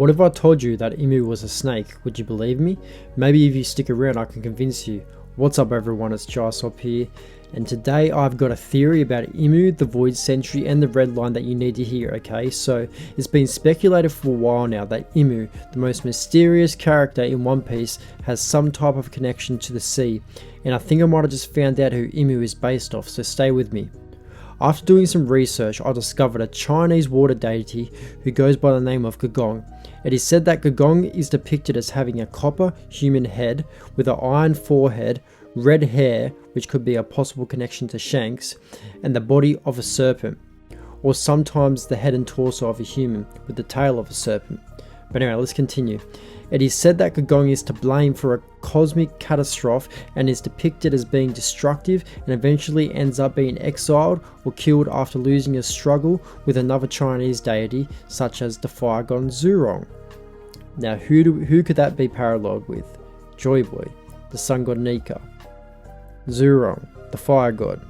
What if I told you that IMU was a snake? Would you believe me? Maybe if you stick around I can convince you. What's up everyone, it's Jysop here, and today I've got a theory about IMU, the Void Sentry and the Red Line that you need to hear, okay? So it's been speculated for a while now that IMU, the most mysterious character in One Piece, has some type of connection to the sea, and I think I might have just found out who IMU is based off, so stay with me. After doing some research, I discovered a Chinese water deity who goes by the name of Gogong. It is said that Gogong is depicted as having a copper human head with an iron forehead, red hair, which could be a possible connection to Shanks, and the body of a serpent, or sometimes the head and torso of a human with the tail of a serpent. But anyway, let's continue. It is said that Gogong is to blame for a cosmic catastrophe and is depicted as being destructive and eventually ends up being exiled or killed after losing a struggle with another Chinese deity such as the fire god Zhurong. Now who could that be paralleled with? Joy Boy, the sun god Nika, Zhurong, the fire god.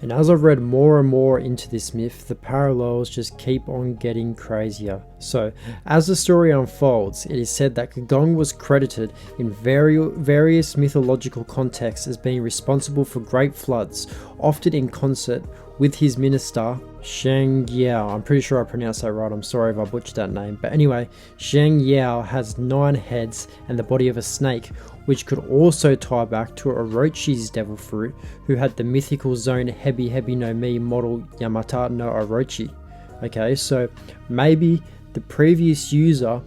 And as I've read more and more into this myth, the parallels just keep on getting crazier. So, as the story unfolds, it is said that Gogong was credited in various mythological contexts as being responsible for great floods, often in concert with his minister, Shang Yao. I'm pretty sure I pronounced that right, I'm sorry if I butchered that name. But anyway, Shang Yao has 9 heads and the body of a snake, which could also tie back to Orochi's devil fruit, who had the mythical zone Hebi no Mi model Yamata no Orochi. Okay, so maybe the previous user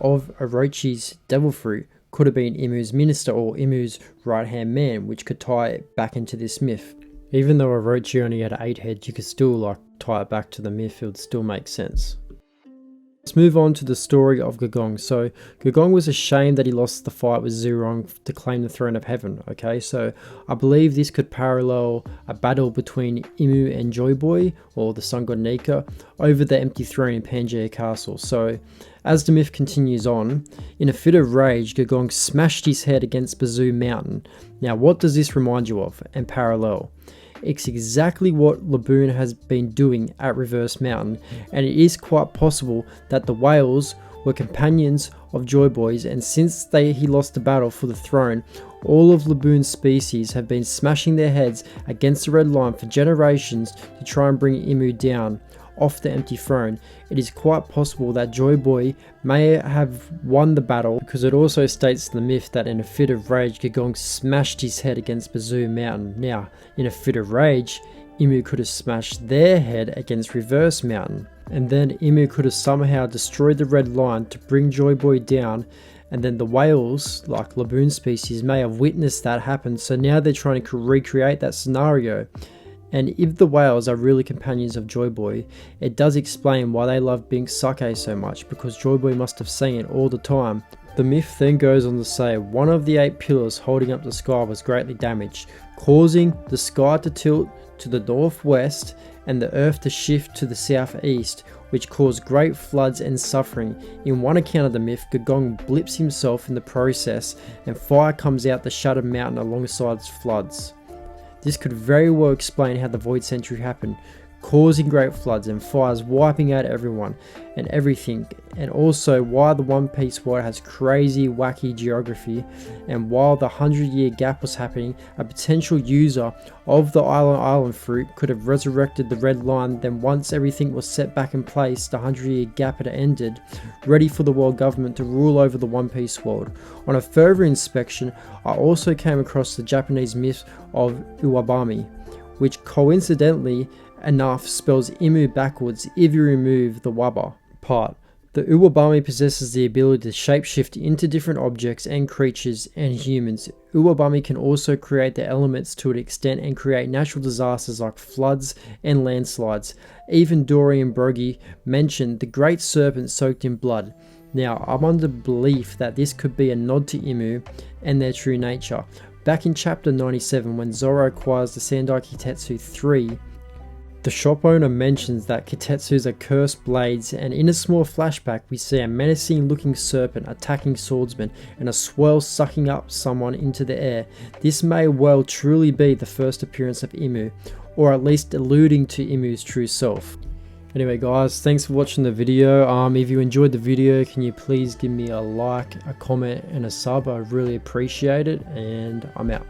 of Orochi's devil fruit could have been Imu's minister or Imu's right hand man, which could tie it back into this myth. Even though Orochi only had 8 heads, you could still tie it back to the myth, it would still make sense. Let's move on to the story of Gogong. So Gogong was ashamed that he lost the fight with Zhurong to claim the throne of heaven. Okay, so I believe this could parallel a battle between Imu and Joy Boy, or the sun god Nika, over the empty throne in Pangaea Castle. So as the myth continues on, in a fit of rage, Gogong smashed his head against Bazoo Mountain. Now what does this remind you of and parallel? It's exactly what Laboon has been doing at Reverse Mountain, and it is quite possible that the whales were companions of Joy Boys, and since he lost the battle for the throne, all of Laboon's species have been smashing their heads against the Red Line for generations to try and bring Imu down off the empty throne. It is quite possible that Joy Boy may have won the battle, because it also states in the myth that in a fit of rage Gogong smashed his head against Bazoo Mountain. Now, in a fit of rage, Imu could have smashed their head against Reverse Mountain, and then Imu could have somehow destroyed the Red Line to bring Joy Boy down, and then the whales, like Laboon species, may have witnessed that happen, so now they're trying to recreate that scenario. And if the whales are really companions of Joy Boy, it does explain why they love being sake so much, because Joy Boy must have seen it all the time. The myth then goes on to say one of the 8 pillars holding up the sky was greatly damaged, causing the sky to tilt to the northwest and the earth to shift to the southeast, which caused great floods and suffering. In one account of the myth, Gogong blips himself in the process and fire comes out the shattered mountain alongside floods. This could very well explain how the Void Sentry happened, causing great floods and fires wiping out everyone and everything, and also why the One Piece world has crazy wacky geography, and while the 100-year gap was happening, a potential user of the island fruit could have resurrected the Red Line. Then once everything was set back in place, the 100-year gap had ended, ready for the world government to rule over the One Piece world. On a further inspection, I also came across the Japanese myth of Uwabami, which coincidentally enough spells Imu backwards if you remove the Waba part. The Uwabami possesses the ability to shapeshift into different objects and creatures and humans. Uwabami can also create the elements to an extent and create natural disasters like floods and landslides. Even Dory and Brogy mentioned the great serpent soaked in blood. Now, I'm under belief that this could be a nod to Imu and their true nature. Back in chapter 97, when Zoro acquires the Sandai Kitetsu 3, the shop owner mentions that Kitetsus are cursed blades, and in a small flashback we see a menacing looking serpent attacking swordsmen and a swirl sucking up someone into the air. This may well truly be the first appearance of Imu, or at least alluding to Imu's true self. Anyway guys, thanks for watching the video. If you enjoyed the video, can you please give me a like, a comment and a sub? I really appreciate it, and I'm out.